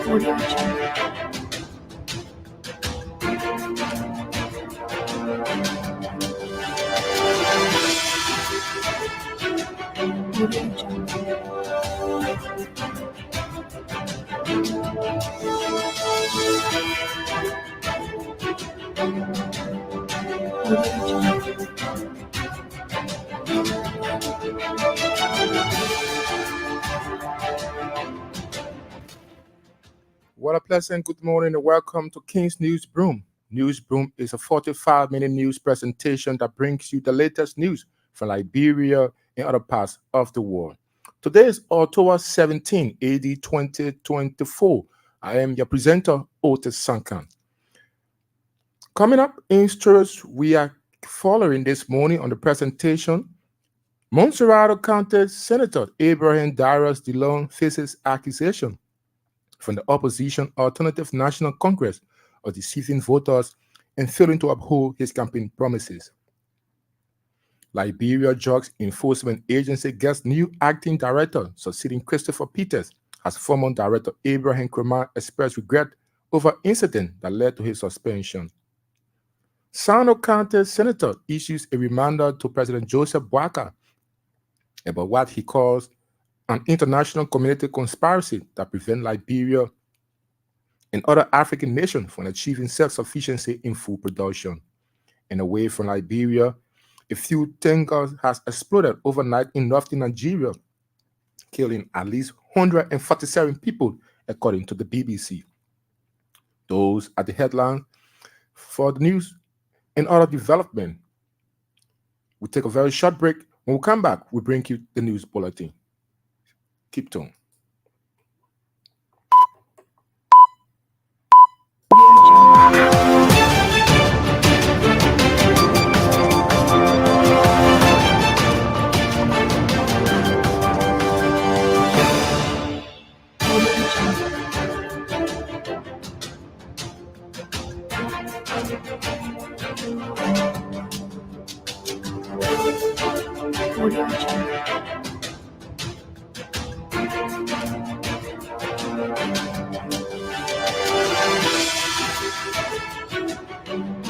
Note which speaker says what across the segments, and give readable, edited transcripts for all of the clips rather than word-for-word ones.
Speaker 1: Audio Jungle. Audio Jungle. Audio Jungle.
Speaker 2: What a pleasant good morning and welcome to King's News Broom. News Broom is a 45-minute news presentation that brings you the latest news from Liberia and other parts of the world. Today is October 17, AD 2024. I am your presenter, Otis Sankan. Coming up in stories we are following this morning on the presentation, Montserrat County Senator Abraham Darius DeLong faces accusation from the opposition Alternative National Congress of deceiving voters and failing to uphold his campaign promises. Liberia Drugs Enforcement Agency gets new acting director, succeeding Christopher Peters, as former director Abraham Kremah expressed regret over incident that led to his suspension. Sano County Senator issues a reminder to President Joseph Boakai about what he calls an international community conspiracy that prevents Liberia and other African nations from achieving self-sufficiency in food production. And away from Liberia, a fuel tanker has exploded overnight in northern Nigeria, killing at least 147 people, according to the BBC. Those are the headlines for the news and other development. We'll take a very short break. When we come back, we'll bring you the news bulletin. Keep tuned.
Speaker 1: Audio Jungle.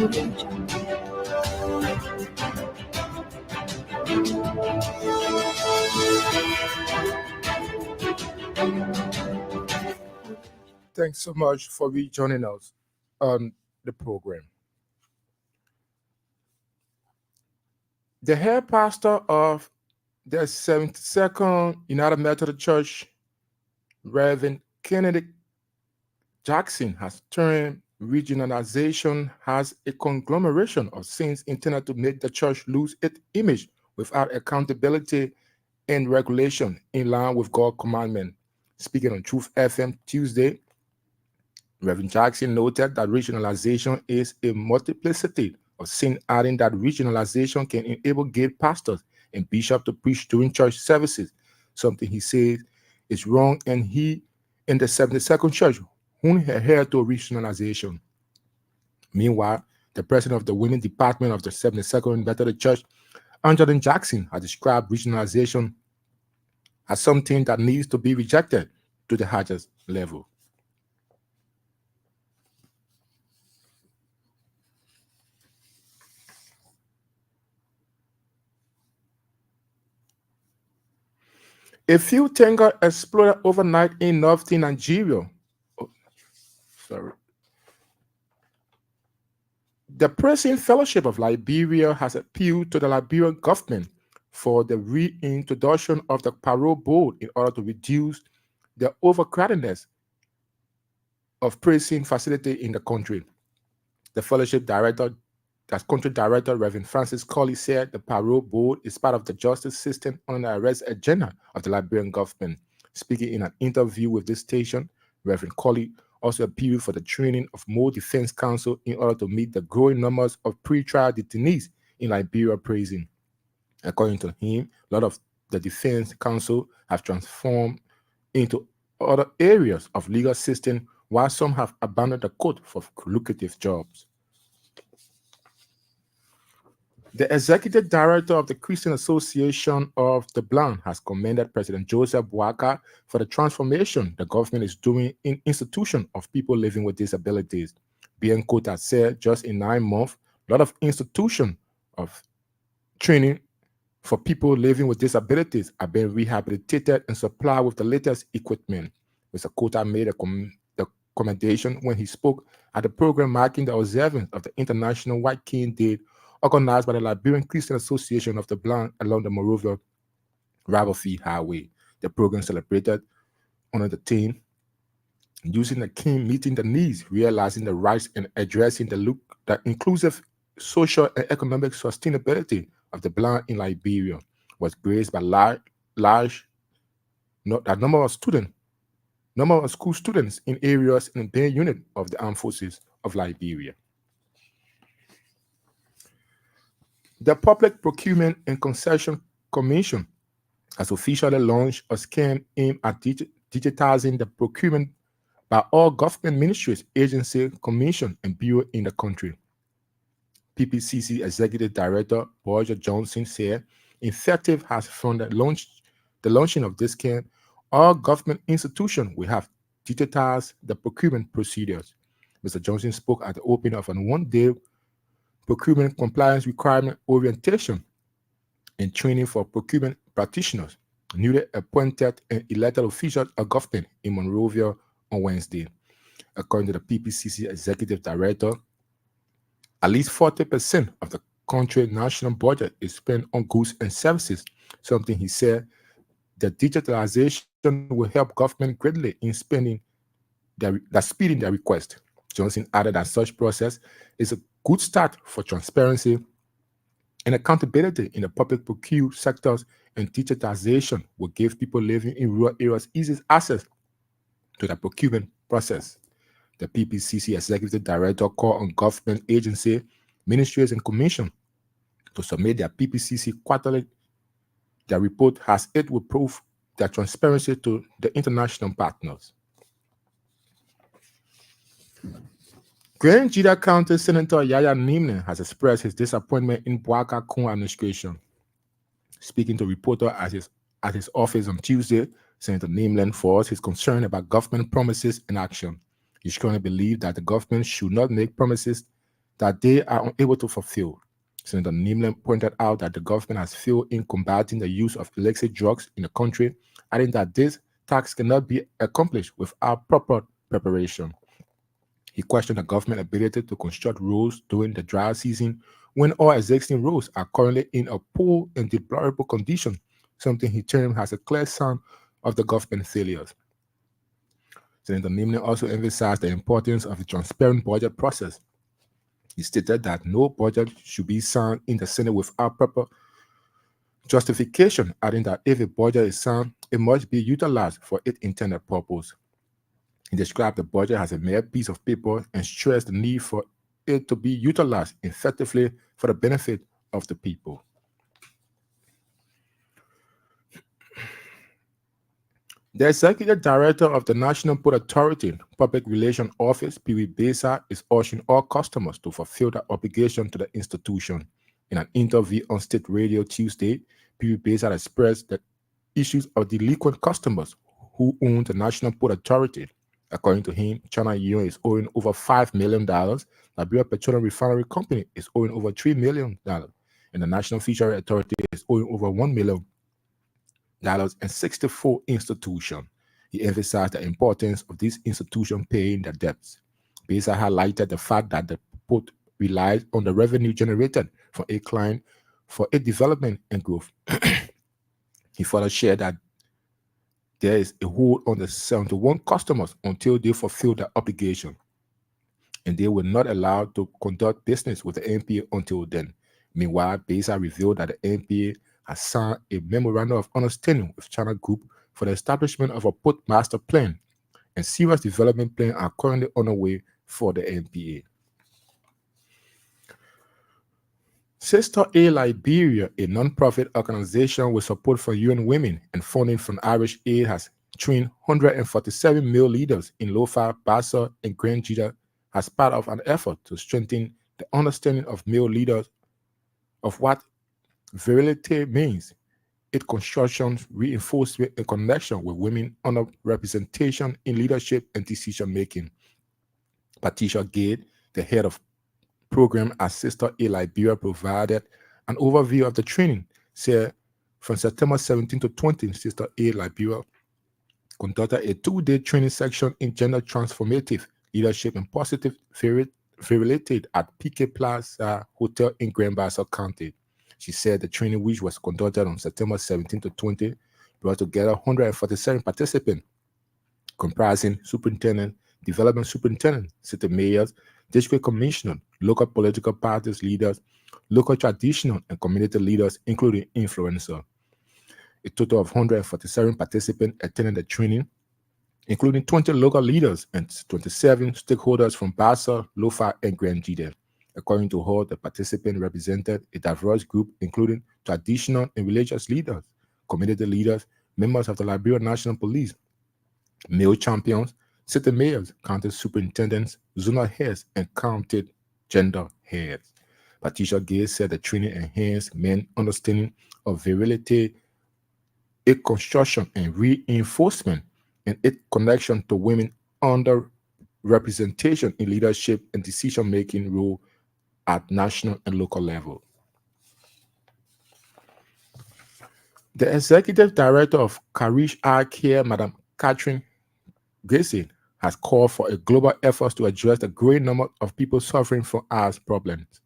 Speaker 1: Audio Jungle.
Speaker 2: Thanks so much for rejoining us on the program. The head pastor of the 72nd United Methodist Church, Reverend Kennedy Jackson, has termed regionalization as a conglomeration of sins intended to make the church lose its image without accountability and regulation in line with God's commandment. Speaking on Truth FM Tuesday, Reverend Jackson noted that regionalization is a multiplicity of sin, adding that regionalization can enable gay pastors and bishops to preach during church services, something he says is wrong, and he in the 72nd Church won't adhere to regionalization. Meanwhile, the president of the Women's Department of the 72nd Methodist Church, Angeline Jackson, has described regionalization as something that needs to be rejected to the highest level. A fuel tanker exploded overnight in northern Nigeria. The Prison Fellowship of Liberia has appealed to the Liberian government for the reintroduction of the parole board in order to reduce the overcrowdedness of prison facilities in the country. The fellowship director, as country director, Reverend Francis Colley, said the parole board is part of the justice system on the arrest agenda of the Liberian government. Speaking in an interview with this station, Reverend Colley also appealed for the training of more defense counsel in order to meet the growing numbers of pre-trial detainees in Liberia prison. According to him, a lot of the defense counsel have transformed into other areas of legal system, while some have abandoned the court for lucrative jobs. The executive director of the Christian Association of the Blind has commended President Joseph Boakai for the transformation the government is doing in institution of people living with disabilities. Bien Kota said just in 9 months, a lot of institution of training for people living with disabilities have been rehabilitated and supplied with the latest equipment. Mr. Kota made the commendation when he spoke at the program marking the observance of the International White Cane Day organized by the Liberian Christian Association of the Blind along the Monrovia Riverfield Highway. The program celebrated under the theme using the cane, meeting the needs, realizing the rights, and addressing the inclusive social and economic sustainability of the blind in Liberia was graced by large a number of school students in areas in the unit of the armed forces of Liberia. The Public Procurement and Concession Commission has officially launched a scheme aimed at digitizing the procurement by all government ministries, agencies, commission, and bureau in the country. PPCC Executive Director Roger Johnson said, "Effective has from the launching of this scheme, all government institutions will have digitized the procurement procedures." Mr. Johnson spoke at the opening of a one-day procurement compliance requirement orientation and training for procurement practitioners, newly appointed and elected officials of government in Monrovia on Wednesday. According to the PPCC Executive Director, at least 40% of the country's national budget is spent on goods and services, something he said the digitalization will help government greatly in speeding their request. Johnson added that such process is a good start for transparency and accountability in the public procure sectors, and digitization will give people living in rural areas easy access to the procurement process. The PPCC Executive Director called on government agencies, ministries, and commissions to submit their PPCC quarterly. Their report as it will prove their transparency to the international partners. Grand Jita County Senator Yaya Nimne has expressed his disappointment in Boakai Kun administration. Speaking to reporters at his office on Tuesday, Senator Nimlen voiced his concern about government promises and action. He strongly believes that the government should not make promises that they are unable to fulfill. Senator Nimlen pointed out that the government has failed in combating the use of illicit drugs in the country, adding that this task cannot be accomplished without proper preparation. He questioned the government's ability to construct roads during the dry season when all existing roads are currently in a poor and deplorable condition, something he termed as a clear sign of the government failures. Senator Nimne also emphasized the importance of a transparent budget process. He stated that no budget should be signed in the Senate without proper justification, adding that if a budget is signed, it must be utilized for its intended purpose. He described the budget as a mere piece of paper and stressed the need for it to be utilized effectively for the benefit of the people. The executive director of the National Port Authority Public Relations Office, Pee Besa, is urging all customers to fulfill their obligation to the institution. In an interview on state radio Tuesday, Pee Besa expressed the issues of delinquent customers who own the National Port Authority. According to him, China Union is owing over $5 million, Liberia Petroleum Refinery Company is owing over $3 million, and the National Fishery Authority is owing over $1 million and 64 institutions. He emphasized the importance of these institutions paying their debts. Besa highlighted the fact that the port relies on the revenue generated from a client for its development and growth. He further shared that there is a hold on the 71 customers until they fulfill their obligation, and they were not allowed to conduct business with the NPA until then. Meanwhile, Besa revealed that the NPA has signed a memorandum of understanding with China Group for the establishment of a port master plan, and serious development plans are currently underway for the NPA. Sister A Liberia, a non-profit organization with support from UN Women and funding from Irish Aid, has trained 147 male leaders in Lofa, Bassa, and Grand Jita as part of an effort to strengthen the understanding of male leaders of what virility means, its construction, reinforcement, and connection with women underrepresentation in leadership and decision making. Patricia Gade, the head of program at Sister A Liberia, provided an overview of the training. Said from September 17 to 20, Sister A Liberia conducted a 2-day training section in gender transformative leadership and positive virility at PK Plaza Hotel in Grand Bassa County. She said the training, which was conducted on September 17 to 20, brought together 147 participants, comprising superintendent, development superintendent, city mayors, district commissioner, local political parties leaders, local traditional and community leaders, including influencers. A total of 147 participants attended the training, including 20 local leaders and 27 stakeholders from Bassa, Lofa, and Grand Jide. According to her, the participants represented a diverse group, including traditional and religious leaders, community leaders, members of the Liberian National Police, male champions, city mayors, county superintendents, zonal heads, and county gender heads. Patricia Gay said the training enhanced men's understanding of virility, its construction and reinforcement, and its connection to women under representation in leadership and decision-making role at national and local level. The executive director of Karish Eye Care, Madam Catherine Gracie, has called for a global effort to address the growing number of people suffering from eye problems.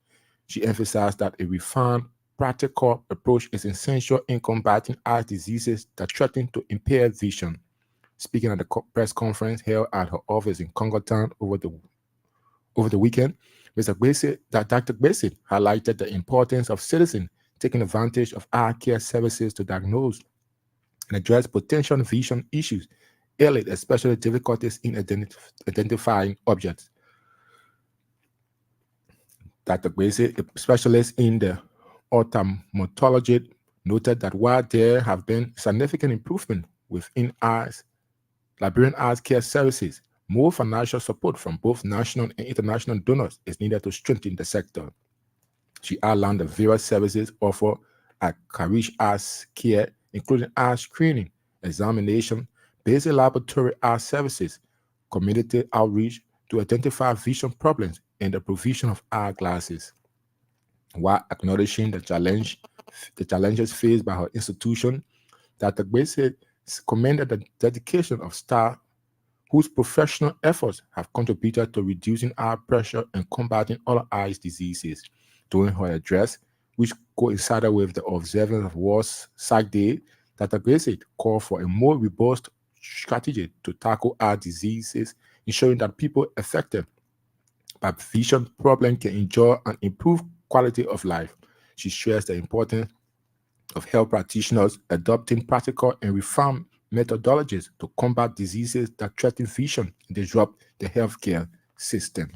Speaker 2: She emphasized that a refined, practical approach is essential in combating eye diseases that threaten to impair vision. Speaking at the press conference held at her office in Congotown over the weekend, Dr. Gracie highlighted the importance of citizens taking advantage of eye care services to diagnose and address potential vision issues early, especially difficulties in identifying objects. Dr. Gracie, a specialist in the ophthalmology, noted that while there have been significant improvement within Liberian eye care services, more financial support from both national and international donors is needed to strengthen the sector. She outlined the various services offered at Karish Eye Care, including eye screening, examination, basic laboratory eye services, community outreach to identify vision problems, and the provision of eyeglasses. While acknowledging the challenges faced by her institution, Dr. Gracie commended the dedication of staff whose professional efforts have contributed to reducing eye pressure and combating other eye diseases. During her address, which coincided with the observance of World Sight Day, Dr. Gracie called for a more robust strategy to tackle eye diseases, ensuring that people affected by vision problems can enjoy and improve quality of life. She stressed the importance of health practitioners adopting practical and refined methodologies to combat diseases that threaten vision and disrupt the healthcare system.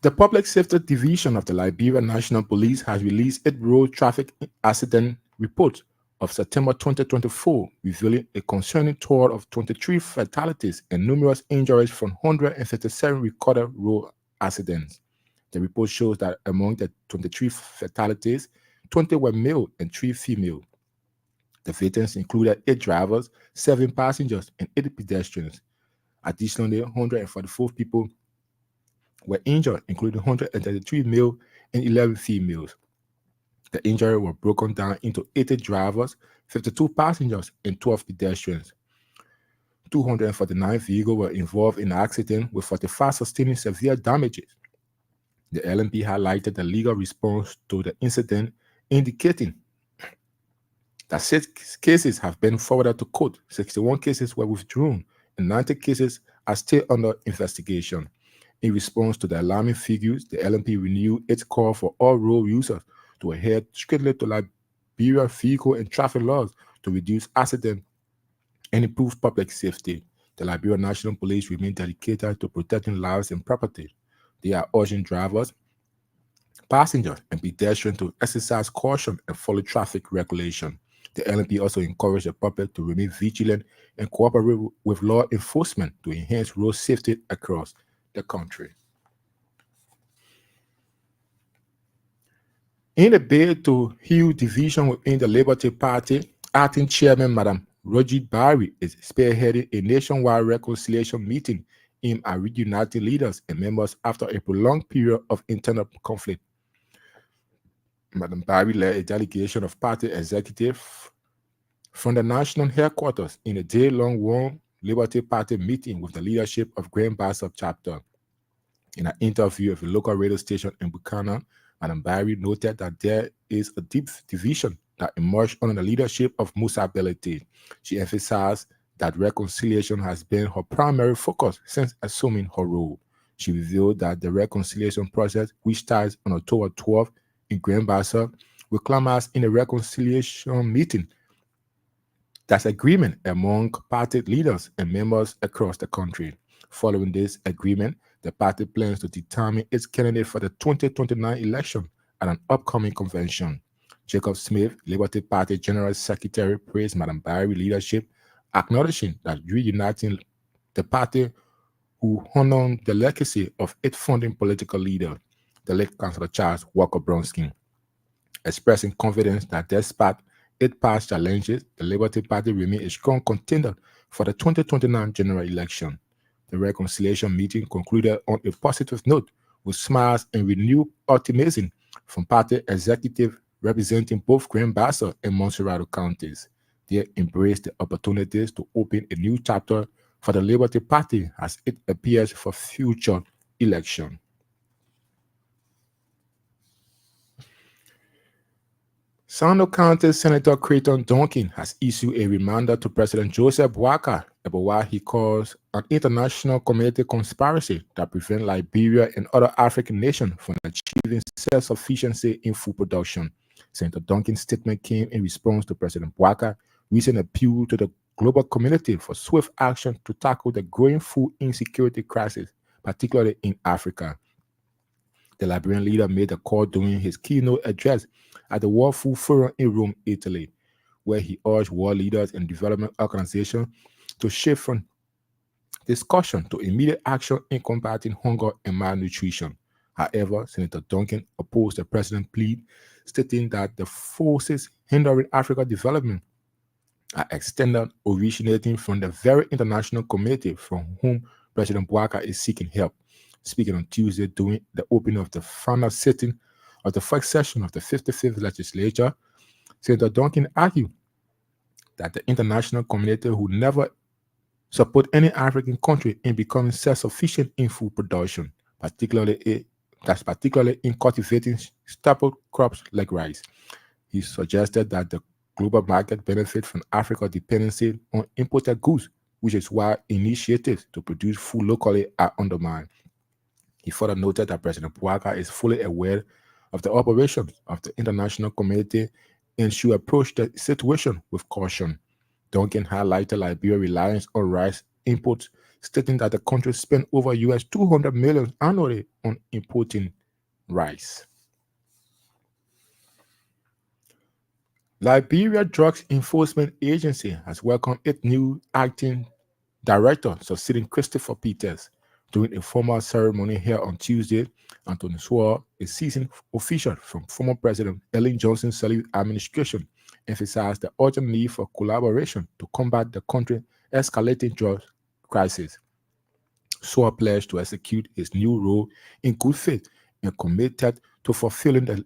Speaker 2: The Public Safety Division of the Liberia National Police has released its road traffic accident report of September 2024, revealing a concerning total of 23 fatalities and numerous injuries from 157 recorded road accidents. The report shows that among the 23 fatalities, 20 were male and 3 female. The victims included 8 drivers, 7 passengers, and 8 pedestrians. Additionally, 144 people were injured, including 133 male and 11 females. The injuries were broken down into 80 drivers, 52 passengers, and 12 pedestrians. 249 vehicles were involved in the accident, with 45 sustaining severe damages. The LMP highlighted the legal response to the incident, indicating that 6 cases have been forwarded to court, 61 cases were withdrawn, and 90 cases are still under investigation. In response to the alarming figures, the LMP renewed its call for all road users to adhere strictly to Liberia vehicle and traffic laws to reduce accidents and improve public safety. The Liberia National Police remain dedicated to protecting lives and property. They are urging drivers, passengers, and pedestrians to exercise caution and follow traffic regulation. The LNP also encouraged the public to remain vigilant and cooperate with law enforcement to enhance road safety across the country. In a bid to heal division within the Liberty Party, acting chairman Madam Rajit Barry is spearheading a nationwide reconciliation meeting aimed at reuniting leaders and members after a prolonged period of internal conflict. Madam Barry led a delegation of party executives from the national headquarters in a day-long Warm Liberty Party meeting with the leadership of Grand Bassa chapter. In an interview with a local radio station in Buchanan, Madam Barry noted that there is a deep division that emerged under the leadership of Musa Belete. She emphasized that reconciliation has been her primary focus since assuming her role. She revealed that the reconciliation process, which starts on October 12th in Grand Bassa, will climax in a reconciliation meeting. That's agreement among party leaders and members across the country. Following this agreement, the party plans to determine its candidate for the 2029 election at an upcoming convention. Jacob Smith, Liberty Party General Secretary, praised Madam Barry's leadership, acknowledging that reuniting the party who honored the legacy of its founding political leader, the late Councillor Charles Walker Bronsky, expressing confidence that despite its past challenges, the Liberty Party remains a strong contender for the 2029 general election. The reconciliation meeting concluded on a positive note with smiles and renewed optimism from party executives representing both Grand Bassa and Montserrado counties. They embraced the opportunities to open a new chapter for the Liberty Party as it appears for future election. Sando County Senator Creighton Duncan has issued a reminder to President Joseph Boakai about what he calls an international community conspiracy that prevents Liberia and other African nations from achieving self-sufficiency in food production. Senator Duncan's statement came in response to President Boakai's recent appeal to the global community for swift action to tackle the growing food insecurity crisis, particularly in Africa. The Liberian leader made the call during his keynote address at the World Food Forum in Rome, Italy, where he urged world leaders and development organizations to shift from discussion to immediate action in combating hunger and malnutrition. However, Senator Duncan opposed the president's plea, stating that the forces hindering African development are extended, originating from the very international community from whom President Boakai is seeking help. Speaking on Tuesday during the opening of the final sitting of the first session of the 55th legislature, Senator Duncan argued that the international community would never support any African country in becoming self-sufficient in food production, particularly in cultivating staple crops like rice. He suggested that the global market benefits from Africa's dependency on imported goods, which is why initiatives to produce food locally are undermined. He further noted that President Boakai is fully aware of the operations of the international community and should approach the situation with caution. Duncan highlighted Liberia's reliance on rice imports, stating that the country spent over US $200 million annually on importing rice. Liberia Drugs Enforcement Agency has welcomed its new acting director, succeeding Christopher Peters. During a formal ceremony held on Tuesday, Anthony swore a seasoned official from former President Ellen Johnson's Sirleaf administration emphasized the urgent need for collaboration to combat the country's escalating drug crisis. Swore pledged to execute his new role in good faith and committed to fulfilling the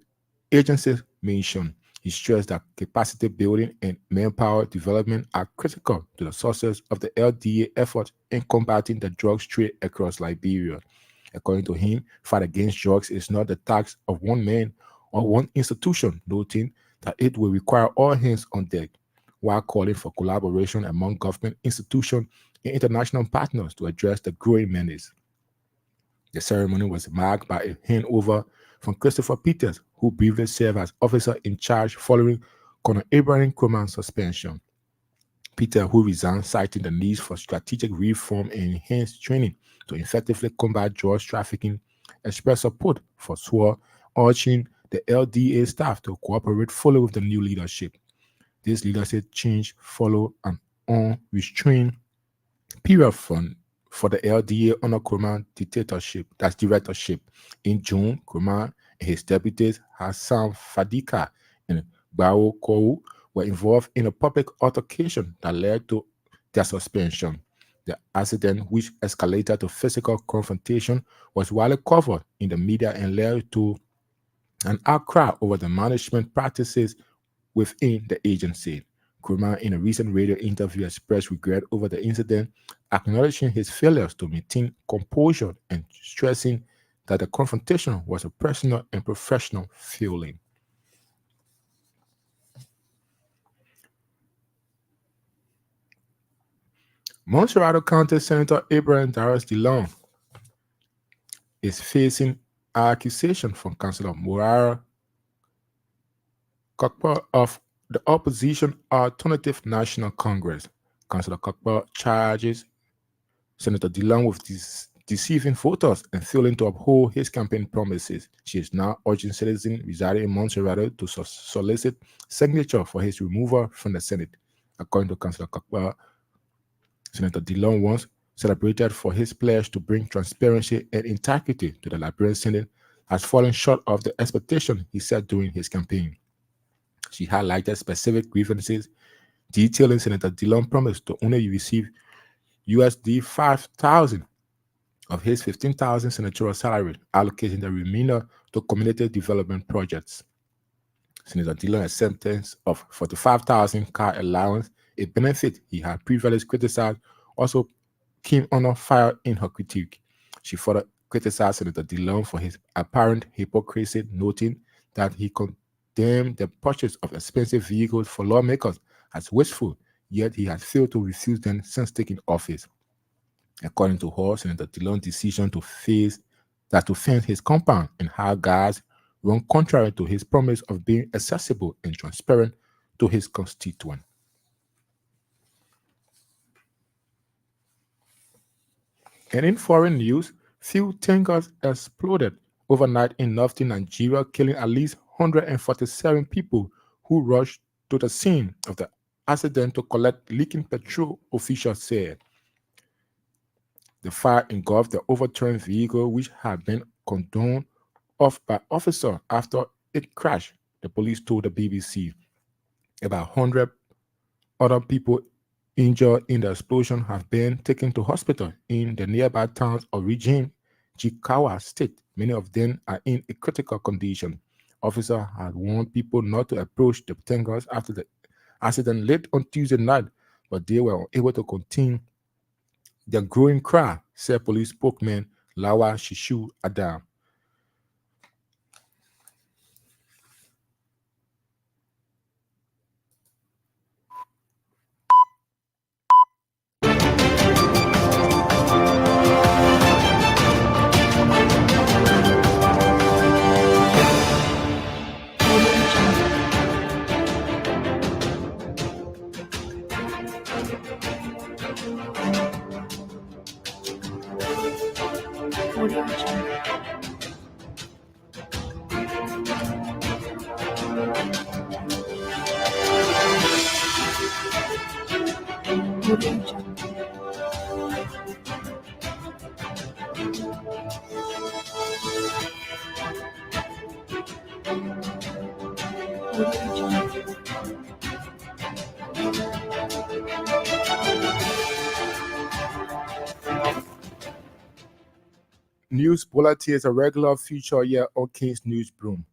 Speaker 2: agency's mission. He stressed that capacity building and manpower development are critical to the success of the LDA effort in combating the drugs trade across Liberia. According to him, fight against drugs is not the task of one man or one institution, noting that it will require all hands on deck, while calling for collaboration among government institutions and international partners to address the growing menace. The ceremony was marked by a handover from Christopher Peters, who briefly served as officer in charge following Colonel Abraham Croman's suspension. Peter, who resigned, citing the need for strategic reform and enhanced training to effectively combat drugs trafficking, expressed support for SWOR, urging the LDA staff to cooperate fully with the new leadership. This leadership change followed an unrestrained period from for the LDA under Nkrumah directorship. In June, Nkrumah and his deputies Hassan Fadika and Bao Kou were involved in a public altercation that led to their suspension. The accident, which escalated to physical confrontation, was widely covered in the media and led to an outcry over the management practices within the agency. Nkrumah, in a recent radio interview, expressed regret over the incident, acknowledging his failures to maintain composure and stressing that the confrontation was a personal and professional failing. Montserrado County Senator Abraham Darius DeLong is facing accusation from Councilor Moara Kokpa of the opposition Alternative National Congress. Councilor Kokpa charges Senator DeLong with deceiving voters and failing to uphold his campaign promises. She is now urging citizens residing in Montserrado to solicit signature for his removal from the Senate. According to Councilor Kokpa, Senator DeLong once celebrated for his pledge to bring transparency and integrity to the Liberian Senate has fallen short of the expectation he set during his campaign. She highlighted specific grievances, detailing Senator DeLong's promise to only receive USD 5,000 of his 15,000 senatorial salary, allocating the remainder to community development projects. Senator DeLong's acceptance of 45,000 car allowance, a benefit he had previously criticized, also came under fire in her critique. She further criticized Senator DeLong for his apparent hypocrisy, noting that he condemned the purchase of expensive vehicles for lawmakers as wasteful, yet he has failed to refuse them since taking office. According to her, Senator DeLong's decision to fence his compound and hire guards run contrary to his promise of being accessible and transparent to his constituents. And in foreign news, fuel tankers exploded overnight in northern Nigeria, killing at least 147 people who rushed to the scene of the accident to collect leaking petrol, officials said. The fire engulfed the overturned vehicle, which had been cordoned off by officers after it crashed, the police told the BBC. About 100 other people injured in the explosion have been taken to hospital in the nearby towns of Region Jigawa State. Many of them are in a critical condition. Officers had warned people not to approach the tankers after the accident late on Tuesday night, but they were unable to contain the growing cry, said police spokesman Lawa Shishu Adam.
Speaker 1: Audio Jungle. Audio Jungle. Audio Jungle.
Speaker 2: News bulletin is a regular feature here on King's News Broom.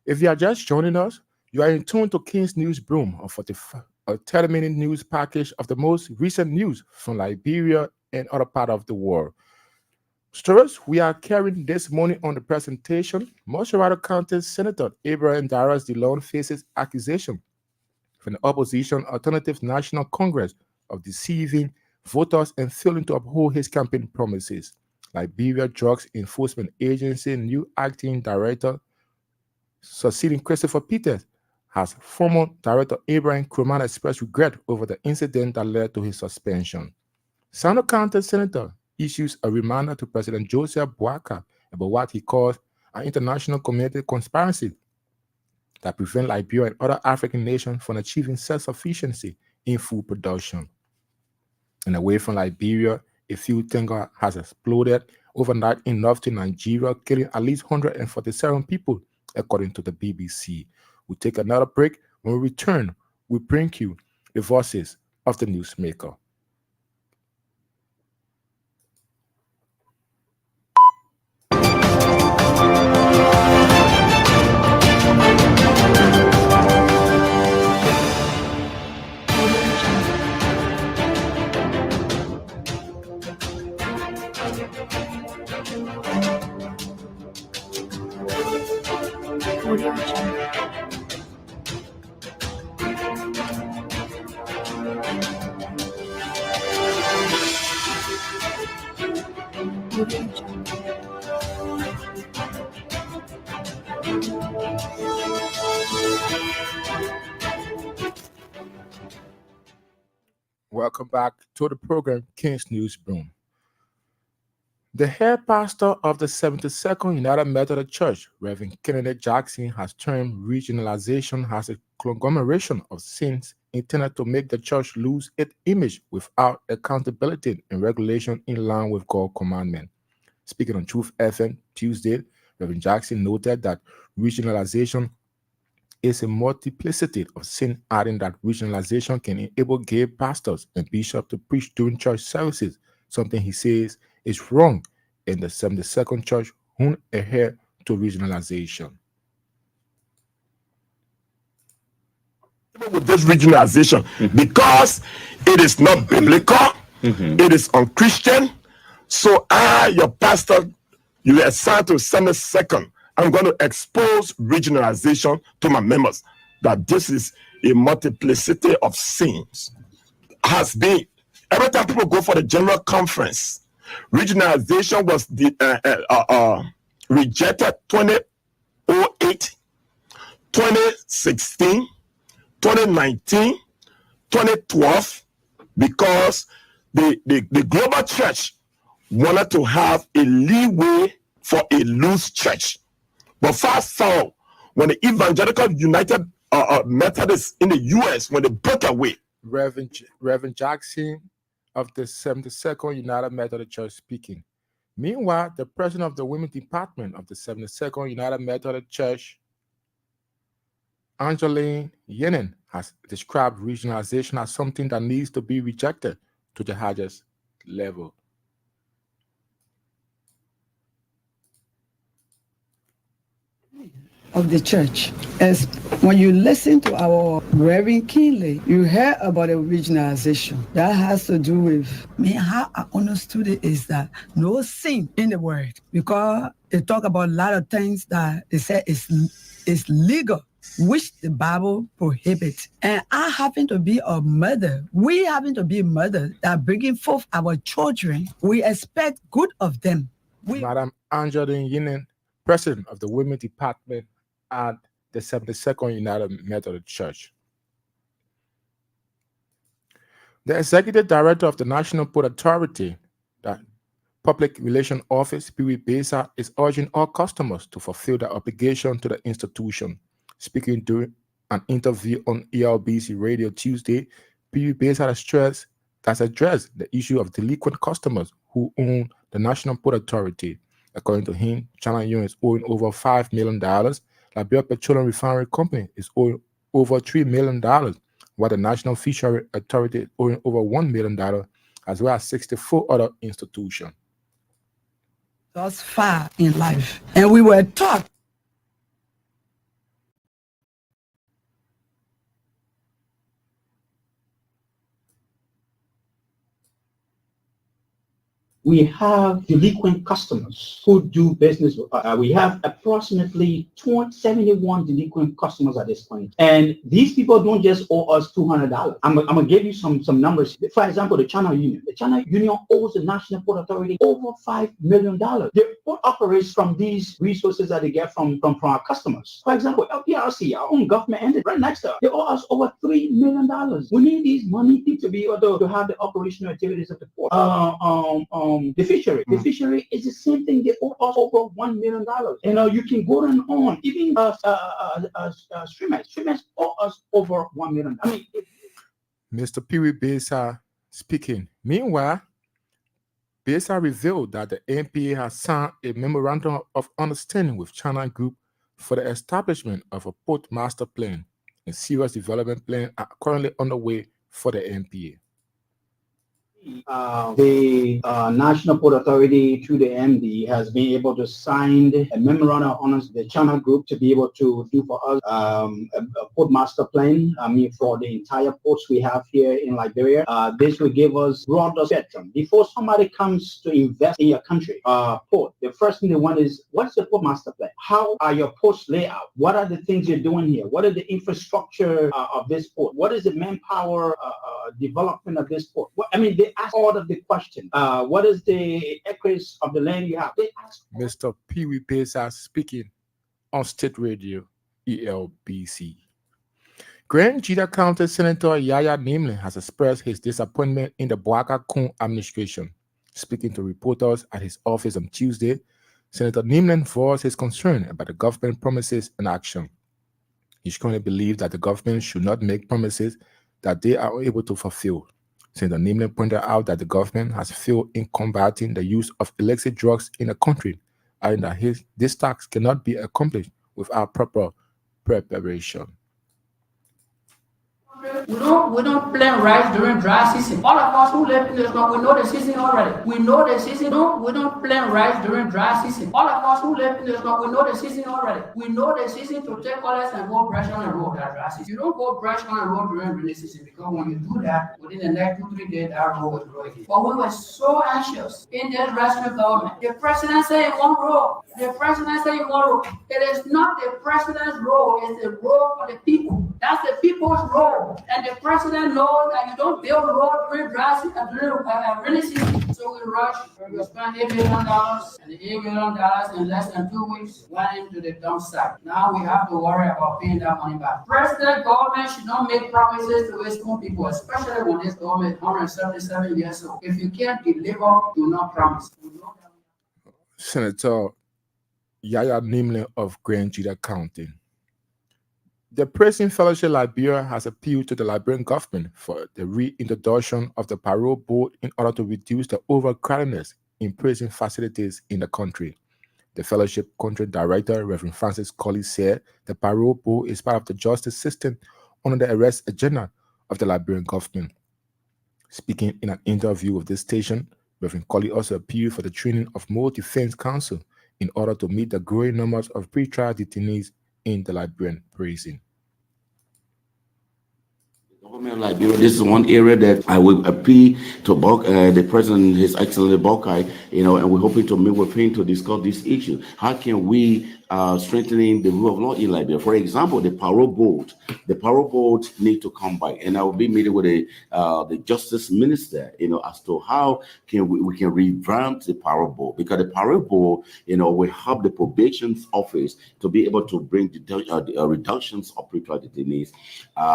Speaker 2: If you are just joining us, you are in tune to King's News Broom, a 30-minute news package of the most recent news from Liberia and other parts of the world. Stories we are carrying this morning on the presentation: Montserrado County Senator Abraham Darius DeLong faces accusation from the opposition Alternative National Congress of deceiving voters and failing to uphold his campaign promises. Liberia Drugs Enforcement Agency new acting director succeeding Christopher Peters has former director Abraham Nkrumah expressed regret over the incident that led to his suspension. Sano County Senator issues a reminder to President Joseph Boakai about what he calls an international community conspiracy that prevent Liberia and other African nations from achieving self-sufficiency in food production. And away from Liberia, A fuel tanker has exploded overnight in northern Nigeria, killing at least 147 people, according to the BBC. We'll take another break. When we return, we bring you the voices of the newsmaker.
Speaker 1: Audio Jungle. Audio Jungle.
Speaker 2: Welcome back to the program, King's News Broom. The head pastor of the 72nd United Methodist Church, Reverend Kennedy Jackson, has termed regionalization as a conglomeration of sins intended to make the church lose its image without accountability and regulation in line with God's commandment. Speaking on Truth FM Tuesday, Reverend Jackson noted that regionalization is a multiplicity of sin, adding that regionalization can enable gay pastors and bishops to preach during church services, something he says is wrong in the 72nd Church who adhere to regionalization.
Speaker 3: With this regionalization, because it is not biblical, it is unchristian. So your pastor, you are assigned to 72nd. I'm going to expose regionalization to my members that this is a multiplicity of sins. Has been every time people go for the general conference, regionalization was rejected 2008, 2016, 2019, 2012, because the global church wanted to have a leeway for a loose church. But fast forward, when the Evangelical United Methodists in the U.S., when they broke away,
Speaker 2: Reverend Jackson of the 72nd United Methodist Church speaking. Meanwhile, the president of the Women's Department of the 72nd United Methodist Church, Angeline Yenen, has described regionalization as something that needs to be rejected to the highest level.
Speaker 4: Of the church. As when you listen to our Reverend Kinley, you hear about the regionalization. That has to do with how I understood it is that no sin in the word, because it talk about a lot of things that it said is legal, which the Bible prohibits. And I happen to be a mother. We happen to be a mother that bringing forth our children. We expect good of them.
Speaker 2: Madam Angeline Yenen, president of the Women's Department at the 72nd United Methodist Church. The executive director of the National Port Authority, the Public Relations Office, Pee Besa, is urging all customers to fulfill their obligation to the institution. Speaking during an interview on ELBC Radio Tuesday, Pee Besa has addressed the issue of delinquent customers who own the National Port Authority. According to him, China Union is owing over $5 million. Liberia Petroleum Refinery Company is owing over $3 million, while the National Fishery Authority is owing over $1 million, as well as 64 other institutions.
Speaker 4: Thus far in life. And we were taught
Speaker 5: we have delinquent customers who do business. We have approximately 71 delinquent customers at this point. And these people don't just owe us $200. I'm going to give you some numbers. For example, the China Union. The China Union owes the National Port Authority over $5 million. The port operates from these resources that they get from our customers. For example, LPRC, our own government entity, right next to us, they owe us over $3 million. We need these money to be able to have the operational activities of the port. The fishery. The fishery is the same thing. They owe us over $1 million. You can go on. Even streamers owe us over $1 million.
Speaker 2: Mr. Pee Besa speaking. Meanwhile, PESA revealed that the NPA has signed a memorandum of understanding with China Group for the establishment of a port master plan, and serious development plans are currently underway for the NPA.
Speaker 5: The National Port Authority through the MD has been able to sign a memorandum of understanding with the China Group to be able to do for us a port master plan. For the entire ports we have here in Liberia. This will give us broader spectrum. Before somebody comes to invest in your country, port, the first thing they want is, what's the port master plan? How are your ports laid out? What are the things you're doing here? What are the infrastructure of this port? What is the manpower development of this port? They ask all of the questions. What is the acreage of the land you have? They ask.
Speaker 2: Mr. Pee Wee PESA speaking on State Radio, ELBC. Grand Jita County Senator Yaya Nimlin has expressed his disappointment in the Boaka Kun administration. Speaking to reporters at his office on Tuesday, Senator Nimlin voiced his concern about the government promises and action. He strongly believes that the government should not make promises that they are unable to fulfill. Senator Nimlin pointed out that the government has failed in combating the use of illicit drugs in the country, and that this task cannot be accomplished without proper preparation.
Speaker 6: We don't plant rice during dry season. All of us who live in this north, we know the season already. We know the season. We don't plant rice during dry season. All of us who live in this north, we know the season already. We know the season to take colors and go brush on the road that dry season. You don't go brush on the road during rainy season, because when you do that, within the next 2-3 days, that road will grow again. But we were so anxious in this rescue government. The president said one road. The president said one road. It is not the president's road, it's the road for the people. That's the people's road. And the president knows that you don't build road during dry season and during rainy season. So we rush, we spend $8 million, and the $8 million in less than 2 weeks went into the dump site. Now we have to worry about paying that money back. President government should not make promises to its own people, especially when this government is 177 years old. If you can't deliver, do not promise.
Speaker 2: Senator Yaya Nimlin of Grand Jita County. The Prison Fellowship Liberia has appealed to the Liberian government for the reintroduction of the parole board in order to reduce the overcrowdedness in prison facilities in the country. The fellowship country director, Reverend Francis Colley, said the parole board is part of the justice system under the arrest agenda of the Liberian government. Speaking in an interview with this station, Reverend Colley also appealed for the training of more defense counsel in order to meet the growing numbers of pretrial detainees in the Liberian prison.
Speaker 7: Government of Liberia, this is one area that I will appeal to the President, His Excellency Bokai, and we're hoping to meet with him to discuss this issue. How can we strengthening the rule of law in Liberia? For example, the parole board need to come by, and I will be meeting with the Justice Minister, as to how can we can revamp the parole board, because the parole board, will help the probation office to be able to bring the reductions of pretrial detainees.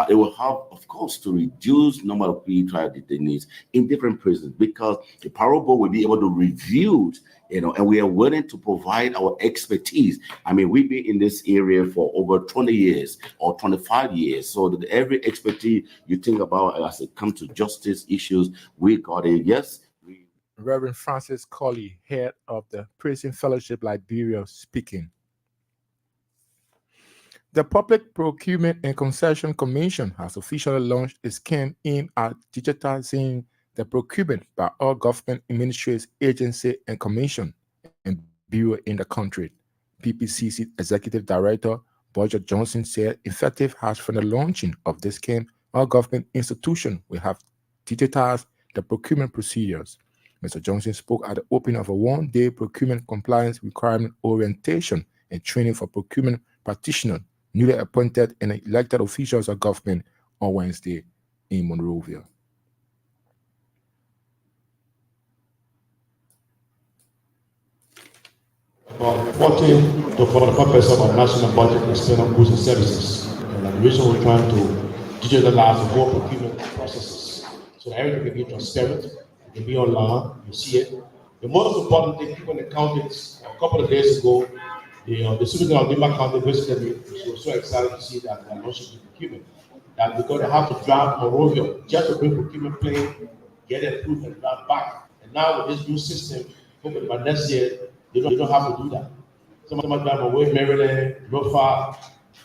Speaker 7: It will help, of course, to reduce number of pretrial detainees in different prisons, because the parole board will be able to review, and we are willing to provide our expertise. We've been in this area for over 20 years or 25 years. So that every expertise you think about as it comes to justice issues, we got it. Yes.
Speaker 2: Reverend Francis Colley, head of the Prison Fellowship Liberia, speaking. The Public Procurement and Concession Commission has officially launched a scheme aimed at digitizing the procurement by all government ministries, agencies, and commission and bureau in the country. PPCC Executive Director Budget Johnson said effective has from the launching of this scheme, all government institutions will have digitized the procurement procedures. Mr. Johnson spoke at the opening of a one-day procurement compliance requirement orientation and training for procurement practitioners, newly appointed and elected officials of government on Wednesday in Monrovia.
Speaker 8: About 40 to 45% of national budget is spent on goods and services. And the reason we're trying to digitalize the whole procurement processes so that everything can be transparent, it can be online, you see it. The most important thing, people in the counties, a couple of days ago, the superintendent of Lima County visited me. She was so excited to see that they're launching the procurement. That we're going to have to drive Monrovia just to bring procurement plane, get it approved and drive back. And now with this new system, hoping by next year, you don't have to do that. Some of them are away, Maryland, Norfolk,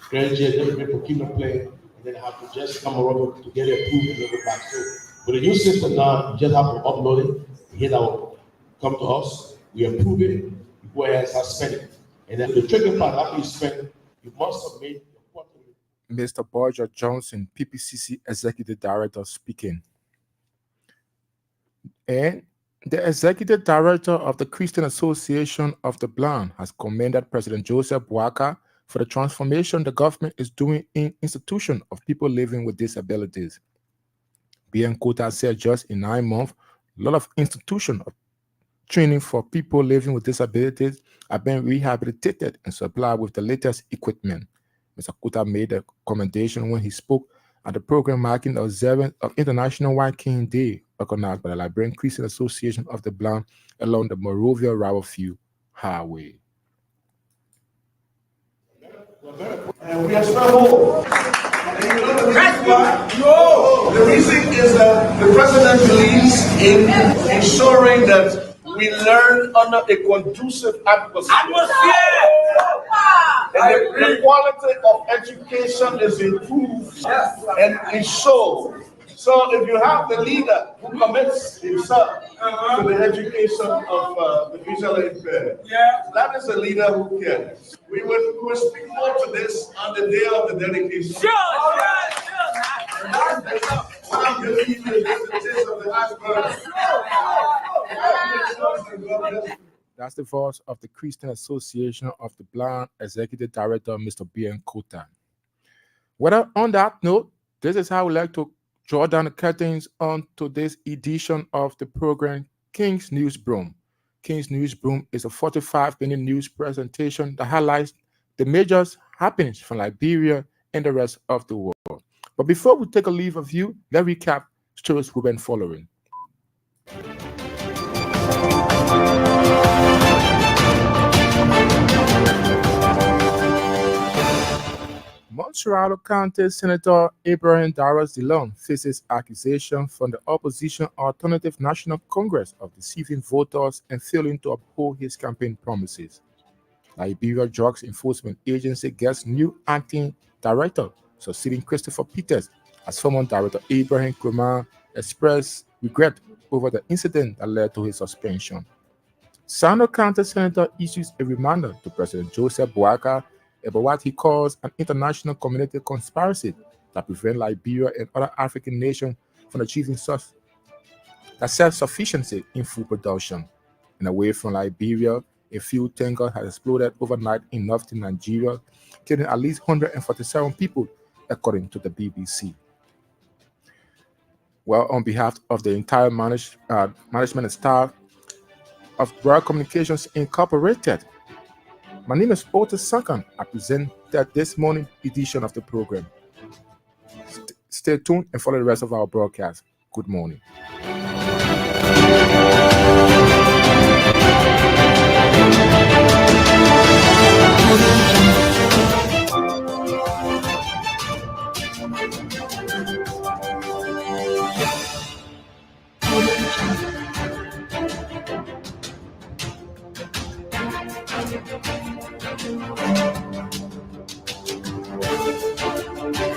Speaker 8: Grand Jet, different procurement plan, and then have to just come around to get it approved and then go back. So with the new system now, you just have to upload it, hit our, come to us, we approve it, you go ahead and start spending. And then the tricky part, after you spend, you must submit your quarterly.
Speaker 2: Mr. Borja Johnson, PPCC Executive Director, speaking. And the Executive Director of the Christian Association of the Blind has commended President Joseph Boakai for the transformation the government is doing in institution of people living with disabilities. BN Kota said just in 9 months, a lot of institutions of training for people living with disabilities have been rehabilitated and supplied with the latest equipment. Mr. Kota made a commendation when he spoke at the program marking the observance of International White King Day, organized by the Liberian Christian Association of the Blind along the Monrovia-Rawofield Highway.
Speaker 9: And we are more. And you know the reason why? No! The reason is that the president believes in ensuring that we learn under a conducive atmosphere. And the quality of education is improved and ensured. So if you have the leader who commits himself to the education of the visually impaired, that is a leader who cares. We will speak more to this on the day of the dedication. What I believe is the tip of the iceberg.
Speaker 2: That's the voice of the Christian Association of the Blind Executive Director, Mr. BN Kota. Well, on that note, this is how we like to draw down the curtains on today's edition of the program, King's News Broom. King's News Broom is a 45-minute news presentation that highlights the major happenings from Liberia and the rest of the world. But before we take a leave of you, let's recap stories we've been following. Montserrat County Senator Abraham Darius Dillon faces accusation from the opposition Alternative National Congress of deceiving voters and failing to uphold his campaign promises. Liberia Drugs Enforcement Agency gets new acting director, succeeding Christopher Peters, as former director Abraham Krumah expressed regret over the incident that led to his suspension. Sano County Senator issues a reminder to President Joseph Boakai about what he calls an international community conspiracy that prevents Liberia and other African nations from achieving self-sufficiency in food production. And away from Liberia, a fuel tanker has exploded overnight in northern Nigeria, killing at least 147 people, according to the BBC. Well, on behalf of the entire management and staff of Broad Communications Incorporated, my name is Otis Sankan. I present this morning edition of the program. Stay tuned and follow the rest of our broadcast. Good morning.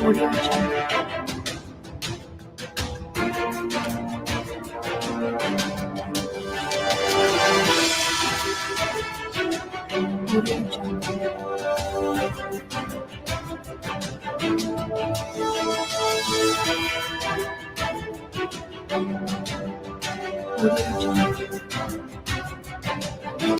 Speaker 1: Audio Jungle. Audio Jungle. Audio Jungle.